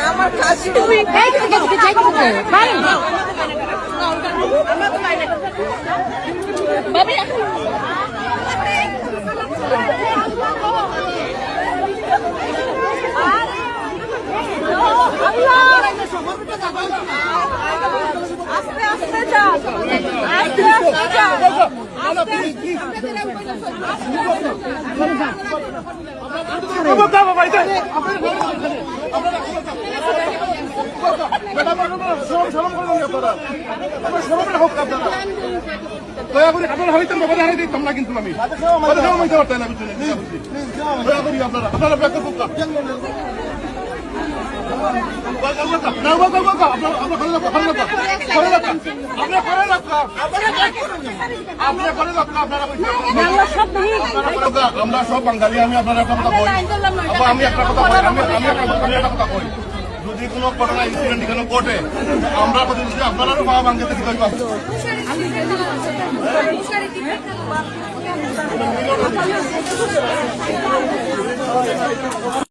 আমার কাছে আস্তে আস্তে যা আস্তে আস্তে যা দয়া করে আপনারা হইতেন বাবা হারাই দিতাম না কিন্তু আমি হইতে পারতেন না বুঝলেন দয়া করি আপনারা ব্যাখ্যা করতে আমরা সব বাঙালি আমি আপনার একটা কথা বলি আমি একটা কথা বলি আমি একটা কথা বলি যদি কোনো ঘটনা ইনসিডেন্ট এখানে ঘটে আমরা যদি আপনারাও বাবা বাঙ্গিতে কি করবো